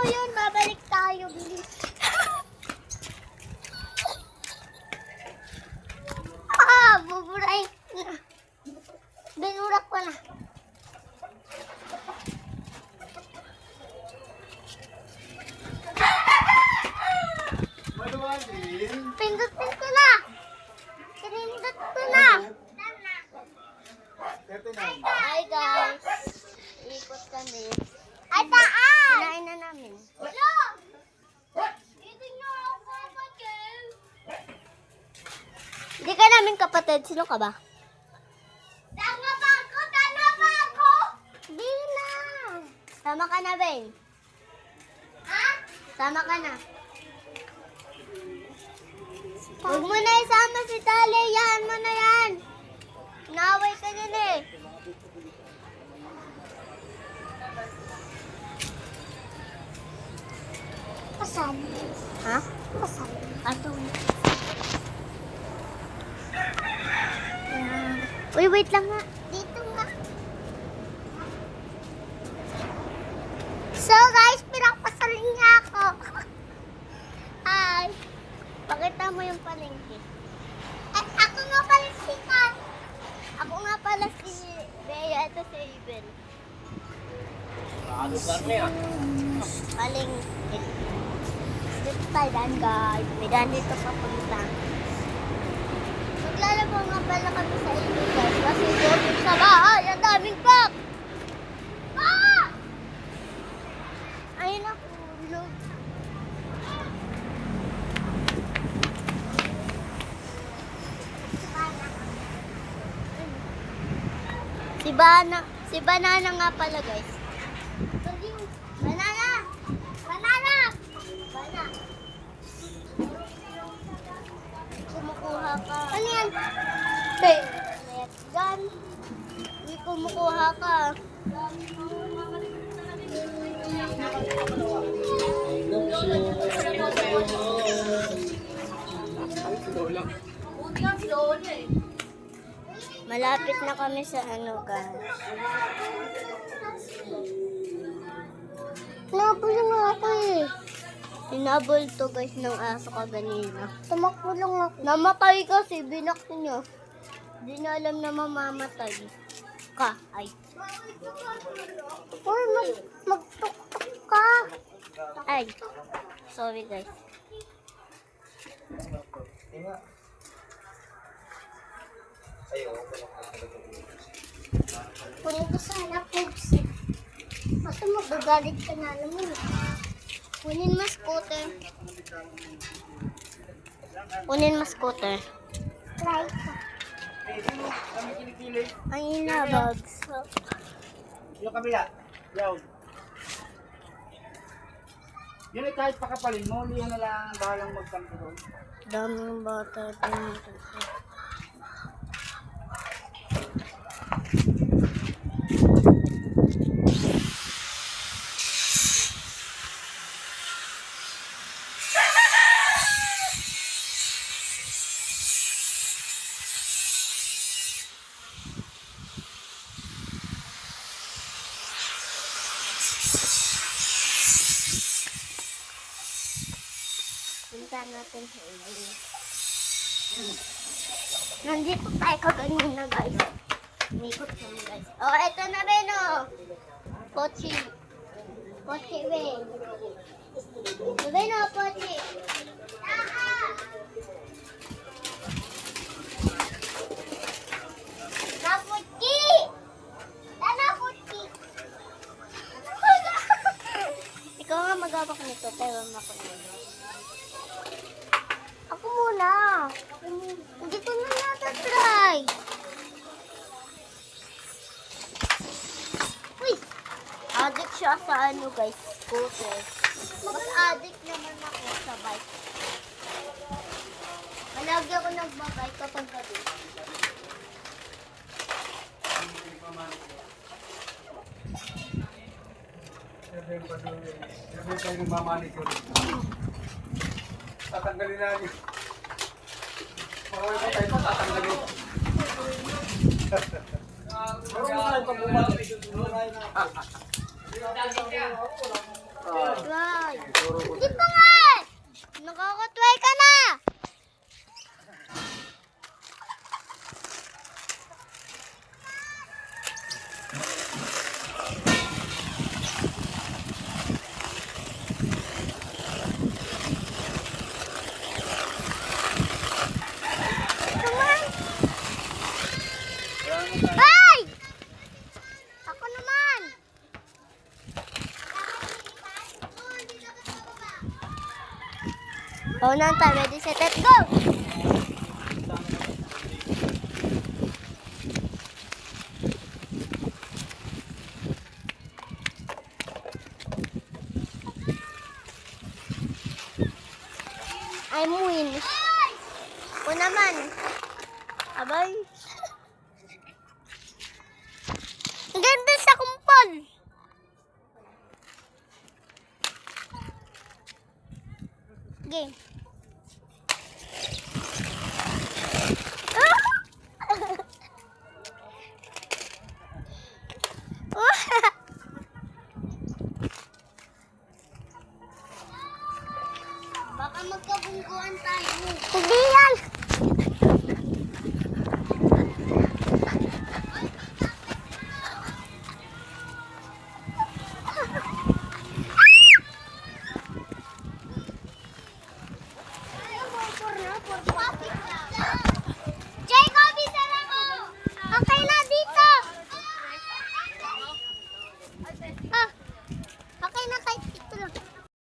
mo yun, babalik tayo, bilis. Buburay. Binurak ko na. Pindutin ko na. Pinindot ko na. Hi guys. Ikot kami. Ay, taas! Kinain na namin. Hindi ka namin kapatid. Sino ka ba? Tama ba ako? Tama ba ako? Di na. Sama ka na, Ben. Ha? Sama ka na. Huwag mo na isama si Tali. Yan mo na yan. Naaway ka din eh. Pasan. Ha? Pasan. Ato. Uy, wait lang nga. Dito nga. So guys, pinakpasalin niya ako. Hi. Pakita mo yung palengke. At ako nga pala si Kat. Ako nga pala si Bea. Ito si Iben. Palengke. Dito tayo dan guys. May daan dito papunta. Maglalaba nga pala kami sa inyo guys. Kasi doon sa bahay. Ang daming pop. Ah! Ayun ako. Load. Si Banana nga pala guys. Banana! Banana! Banana! Kumukuha ka. Ano yan? Net gun. Hindi kumukuha ka. Malapit na kami sa ano guys. Nabol nga ako eh. Hinabol to guys ng aso kaganina. Tumakbo lang ako. Namatay kasi, binak niya. Hindi na alam na mamamatay. Ka, ay. Uy, magtuktok ka. Ay, sorry guys. Kunin ko sana pogs. Kasi magagalit ka na naman. Kunin mo scooter. Kunin mo scooter. Try ka. Ay na, bags. Yung kabila. Yaw. Yun ay kahit pakapalin mo, hindi na lang bahalang magtampo doon. Daming bata dito. Punta natin sa ilog. Nandito tayo kaganina guys. Mikot kami guys. Oh, eto na Ben oh. Pochi. Pochi Ben. Ben oh, Pochi. Napuchi! Napuchi! Ikaw nga mag-abak nito, pero ako nito. Ako muna. Hindi ko na natatry. Uy! Addict siya sa ano guys, scooter. Mas addict naman ako sa bike. Malagi ako nagbabike kapag gabi. Never tayo nagmamanicure. Tatanggalin na niyo. Marami pa tayo tatanggalin. Marami tayo pag bumalik. Wow! Oh, na tayo. Ready, set, let's go! I'm win. O naman. Abay. Ang ganda sa kumpol. Game. Baka magkabungguan tayo. Hindi yan. Ay, motor na. Pagpapit na.